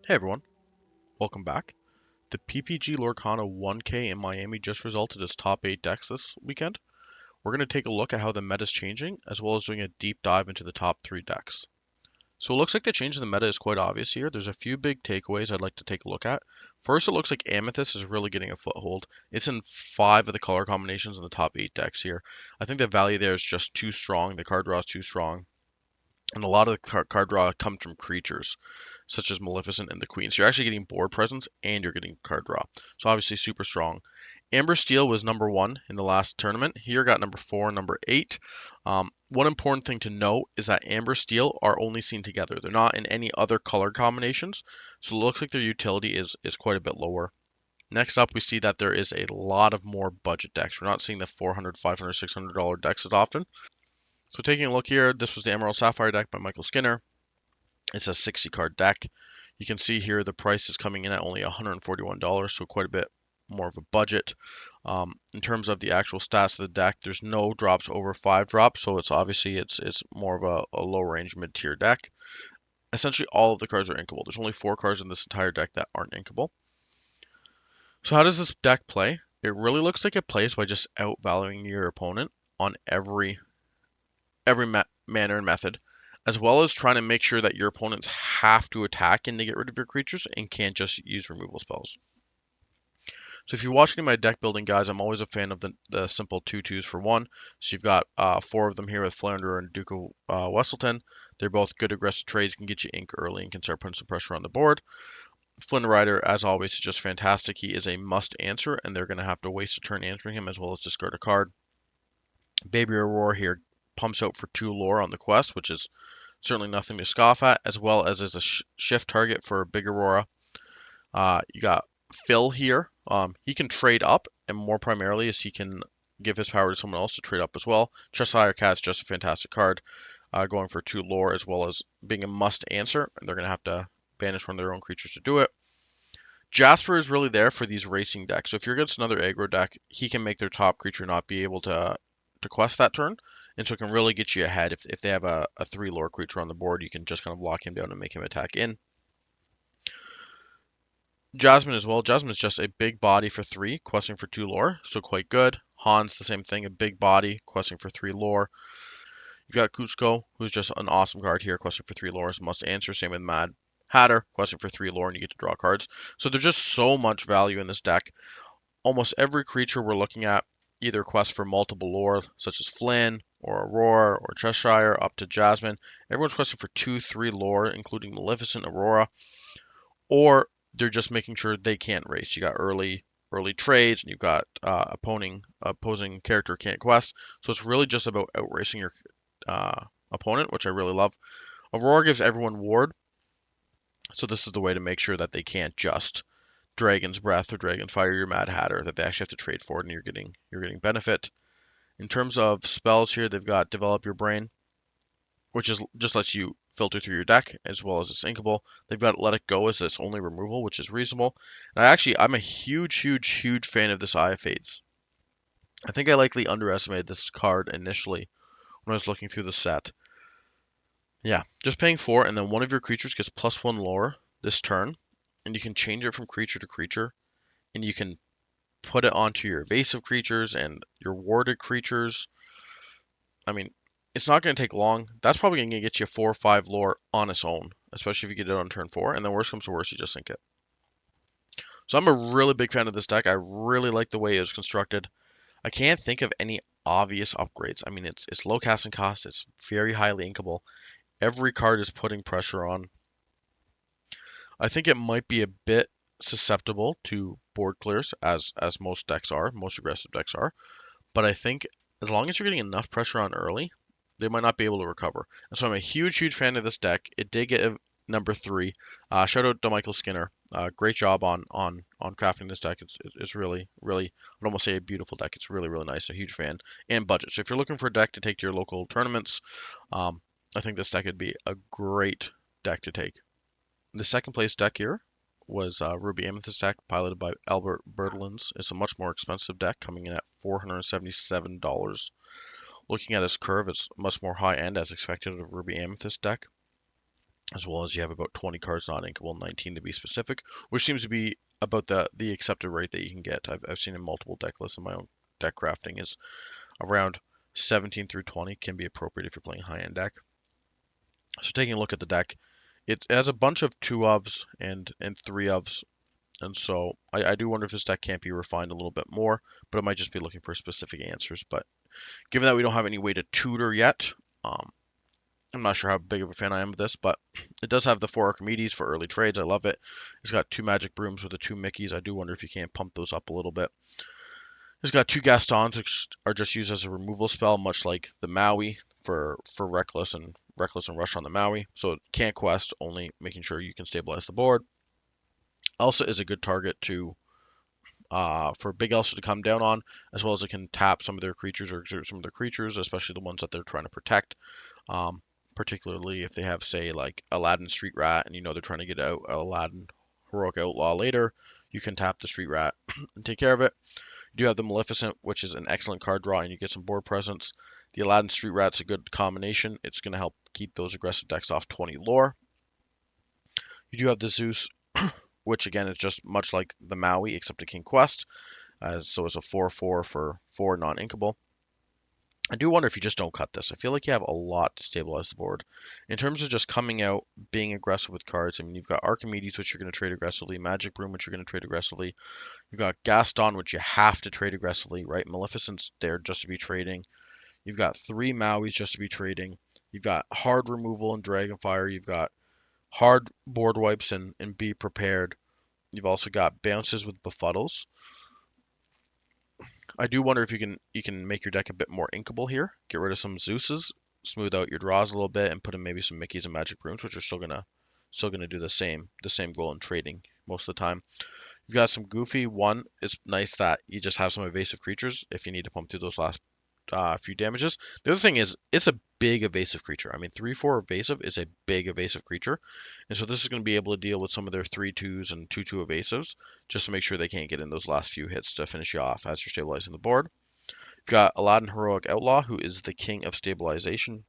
Hey everyone, welcome back. The PPG Lorcana 1K in Miami just resulted as top 8 decks this weekend. We're going to take a look at how the meta is changing, as well as doing a deep dive into the top 3 decks. So it looks like the change in the meta is quite obvious here. There's a few big takeaways I'd like to take a look at. First, it looks like Amethyst is really getting a foothold. It's in 5 of the color combinations in the top 8 decks here. I think the value there is just too strong. The card draw is too strong. And a lot of the card draw comes from creatures such as Maleficent and the Queen. So you're actually getting board presence and you're getting card draw. So obviously super strong. Amber Steel was number 1 in the last tournament. Here got number 4 and number 8. One important thing to note is that Amber Steel are only seen together. They're not in any other color combinations. So it looks like their utility is quite a bit lower. Next up, we see that there is a lot of more budget decks. We're not seeing the $400, $500, $600 decks as often. So taking a look here, this was the Emerald Sapphire deck by Michael Skinner. It's a 60 card deck. You can see here the price is coming in at only $141, so quite a bit more of a budget. In terms of the actual stats of the deck, there's no drops over 5 drops, so it's more of a low range mid tier deck. Essentially, all of the cards are inkable. There's only 4 cards in this entire deck that aren't inkable. So how does this deck play? It really looks like it plays by just outvaluing your opponent on every manner and method, as well as trying to make sure that your opponents have to attack and to get rid of your creatures and can't just use removal spells. So if you watch any of my deck building guides, I'm always a fan of the simple 2/2s for one. So you've got 4 of them here with Flounder and Duke of Wesselton. They're both good aggressive trades, can get you ink early and can start putting some pressure on the board. Flynn Rider, as always, is just fantastic. He is a must answer, and they're going to have to waste a turn answering him as well as discard a card. Baby Aurora here pumps out for 2 lore on the quest, which is certainly nothing to scoff at, as well as a shift target for Big Aurora. You got Phil here. He can trade up, and more primarily is he can give his power to someone else to trade up as well. Cheshire Cat's just a fantastic card, going for 2 lore as well as being a must answer, and they're going to have to banish one of their own creatures to do it. Jasper is really there for these racing decks. So if you're against another aggro deck, he can make their top creature not be able to quest that turn. And so it can really get you ahead. If they have a 3 lore creature on the board, you can just kind of lock him down and make him attack in. Jasmine as well. Jasmine is just a big body for 3, questing for 2 lore, so quite good. Han's the same thing, a big body, questing for 3 lore. You've got Kuzco, who's just an awesome card here, questing for 3 lore, must answer. Same with Mad Hatter, questing for 3 lore, and you get to draw cards. So there's just so much value in this deck. Almost every creature we're looking at either quests for multiple lore, such as Flynn, or Aurora, or Cheshire, up to Jasmine. Everyone's questing for 2, 3 lore, including Maleficent, Aurora, or they're just making sure they can't race. You got early trades, and you've got opposing character can't quest. So it's really just about outracing your opponent, which I really love. Aurora gives everyone ward, so this is the way to make sure that they can't just Dragon's Breath or Dragon's Fire your Mad Hatter, that they actually have to trade for it, and you're getting benefit. In terms of spells here, they've got Develop Your Brain, which is just lets you filter through your deck as well as it's inkable. They've got Let It Go as its only removal, which is reasonable. And I'm a huge fan of this Eye of Fades. I think I likely underestimated this card initially when I was looking through the set. Yeah, just paying 4, and then one of your creatures gets +1 lore this turn, and you can change it from creature to creature, and you can put it onto your evasive creatures and your warded creatures. I mean, it's not going to take long. That's probably going to get you 4 or 5 lore on its own, especially if you get it on turn 4. And then worst comes to worst, you just sink it. So I'm a really big fan of this deck. I really like the way it was constructed. I can't think of any obvious upgrades. I mean, it's low casting cost. It's very highly inkable. Every card is putting pressure on. I think it might be a bit susceptible to board clears, as most decks are, most aggressive decks are. But I think as long as you're getting enough pressure on early, they might not be able to recover. And so I'm a huge fan of this deck. It did get a number 3. Shout out to Michael Skinner. Great job on crafting this deck. It's really, I'd almost say a beautiful deck. It's really nice. A huge fan. And budget. So if you're looking for a deck to take to your local tournaments, I think this deck would be a great deck to take. The second place deck here was Ruby Amethyst deck, piloted by Albert Bertolins. It's a much more expensive deck, coming in at $477. Looking at its curve, it's much more high end as expected of Ruby Amethyst deck. as well as you have about 20 cards non-inkable, 19 to be specific, which seems to be about the accepted rate that you can get. I've seen in multiple deck lists in my own deck crafting is around 17 through 20 can be appropriate if you're playing high-end deck. So taking a look at the deck, it has a bunch of two ofs and three ofs, and so I do wonder if this deck can't be refined a little bit more, but it might just be looking for specific answers. But given that we don't have any way to tutor yet, I'm not sure how big of a fan I am of this, but it does have the 4 Archimedes for early trades. I love it. It's got 2 Magic Brooms with the 2 Mickeys. I do wonder if you can't pump those up a little bit. It's got 2 Gastons, which are just used as a removal spell, much like the Maui for Reckless and Rush on the Maui. So it can't quest, only making sure you can stabilize the board. Elsa is a good target to for Big Elsa to come down on, as well as it can tap some of their creatures or exert some of their creatures, especially the ones that they're trying to protect. Um, Particularly if they have, say, like Aladdin Street Rat, and you know they're trying to get out Aladdin Heroic Outlaw later, you can tap the Street Rat and take care of it. You do have the Maleficent, which is an excellent card draw, and you get some board presence. The Aladdin Street Rat's a good combination. It's going to help keep those aggressive decks off 20 lore. You do have the Zeus, which again is just much like the Maui, except a King Quest, so it's a 4/4 for 4 non-inkable. I do wonder if you just don't cut this. I feel like you have a lot to stabilize the board. In terms of just coming out, being aggressive with cards, I mean, you've got Archimedes, which you're going to trade aggressively, Magic Broom, which you're going to trade aggressively. You've got Gaston, which you have to trade aggressively, right? Maleficent's there just to be trading. You've got 3 Mauis just to be trading. You've got hard removal and Dragonfire. You've got hard board wipes and Be Prepared. You've also got bounces with Befuddles. I do wonder if you can make your deck a bit more inkable here. Get rid of some Zeuses, smooth out your draws a little bit, and put in maybe some Mickeys and Magic Brooms, which are still gonna do the same goal in trading most of the time. You've got some goofy. One, it's nice that you just have some evasive creatures if you need to pump through those last few damages. The other thing is it's a big evasive creature. I mean, 3/4 evasive is a big evasive creature, and so this is going to be able to deal with some of their 3/2s and 2/2 evasives just to make sure they can't get in those last few hits to finish you off as you're stabilizing the board. You've got Aladdin Heroic Outlaw, who is the king of stabilization.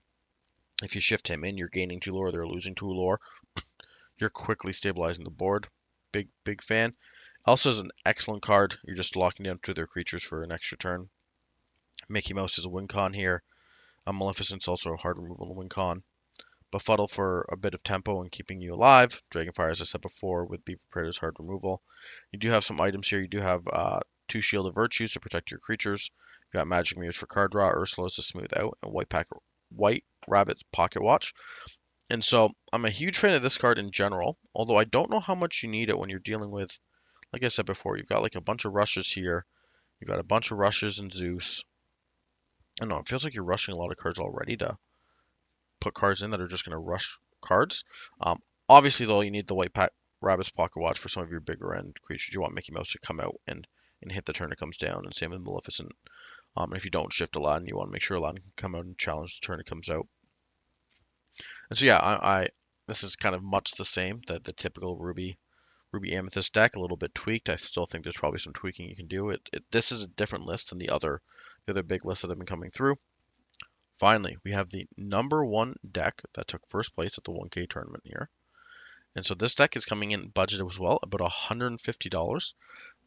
If you shift him in, you're gaining 2 lore, they're losing 2 lore. You're quickly stabilizing the board. Big fan. Also is an excellent card. You're just locking down 2 of their creatures for an extra turn. Mickey Mouse is a win con here. Maleficent's also a hard removal and win con. Befuddle for a bit of tempo and keeping you alive. Dragonfire, as I said before, with Be Prepared as hard removal. You do have some items here. You do have 2 Shield of Virtues to protect your creatures. You got Magic Mirrors for card draw, Ursula's to smooth out, and White Rabbit's Pocket Watch. And so I'm a huge fan of this card in general, although I don't know how much you need it when you're dealing with, like I said before, you've got like a bunch of rushes here. You've got a bunch of rushes and Zeus. I don't know, it feels like you're rushing a lot of cards already to put cards in that are just going to rush cards. Um, Obviously, though, you need the Rabbit's Pocket Watch for some of your bigger end creatures. You want Mickey Mouse to come out and hit the turn it comes down, and same with Maleficent. And if you don't shift Aladdin, you want to make sure Aladdin can come out and challenge the turn it comes out. And so yeah, I this is kind of much the same, the typical Ruby Amethyst deck, a little bit tweaked. I still think there's probably some tweaking you can do. This is a different list than the other big lists that have been coming through. Finally, we have the number 1 deck that took first place at the 1K tournament here. And so this deck is coming in budgeted as well, about $150.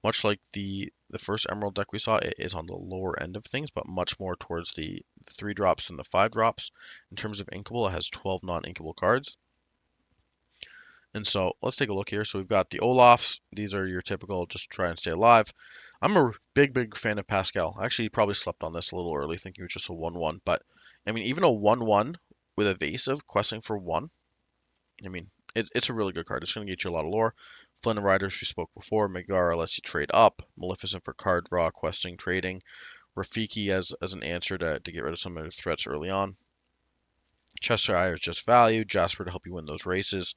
Much like the first Emerald deck we saw, it is on the lower end of things, but much more towards the 3 drops and the 5 drops. In terms of inkable, it has 12 non-inkable cards. And so let's take a look here. So we've got the Olafs. These are your typical just try and stay alive. I'm a big fan of Pascal. I actually probably slept on this a little early thinking it was just a 1/1. But I mean, even a 1/1 with evasive questing for 1, I mean, it's a really good card. It's going to get you a lot of lore. Flynn Riders, we spoke before. Megara lets you trade up. Maleficent for card draw, questing, trading. Rafiki as an answer to get rid of some of the threats early on. Cheshire is just value. Jasper to help you win those races.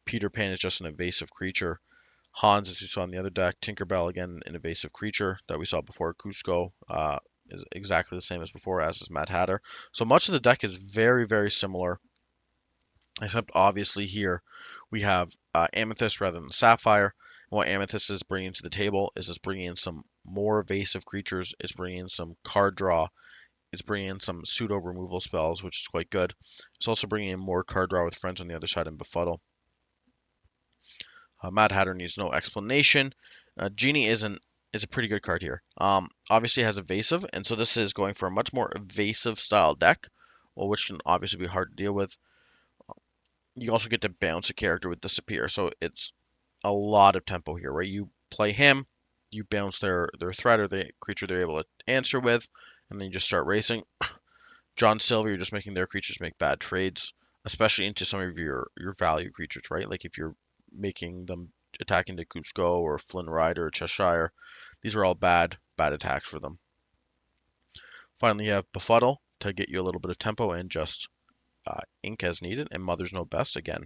Peter Pan is just an evasive creature. Hans, as you saw in the other deck. Tinkerbell, again, an evasive creature that we saw before. Cusco is exactly the same as before, as is Mad Hatter. So much of the deck is very similar, except obviously here we have Amethyst rather than Sapphire. And what Amethyst is bringing to the table is it's bringing in some more evasive creatures, it's bringing in some card draw, It's bringing in some pseudo removal spells, which is quite good. It's also bringing in more card draw with friends on the other side in Befuddle. Mad Hatter needs no explanation. Genie is a pretty good card here. Obviously it has evasive, and so this is going for a much more evasive style deck, well, which can obviously be hard to deal with. You also get to bounce a character with Disappear, so it's a lot of tempo here, right? You play him, you bounce their threat or the creature they're able to answer with, and then you just start racing. John Silver, you're just making their creatures make bad trades, especially into some of your value creatures, right? Like if you're making them attacking the Cusco or Flynn Rider or Cheshire, these are all bad attacks for them. Finally, you have Befuddle to get you a little bit of tempo and just ink as needed, and Mother's Know Best again,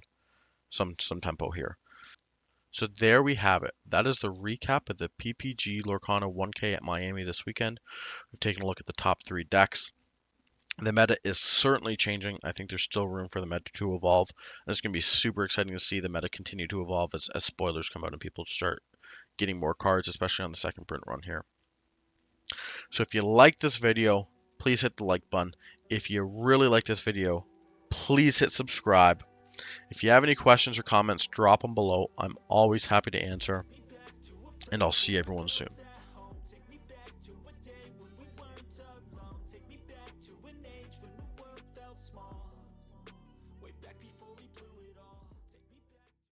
some tempo here. So there we have it. That is the recap of the PPG Lorcana 1K at Miami this weekend. We've taken a look at the top 3 decks. The meta is certainly changing. I think there's still room for the meta to evolve. And it's going to be super exciting to see the meta continue to evolve as spoilers come out and people start getting more cards, especially on the second print run here. So if you like this video, please hit the like button. If you really like this video, please hit subscribe. If you have any questions or comments, drop them below. I'm always happy to answer. And I'll see everyone soon.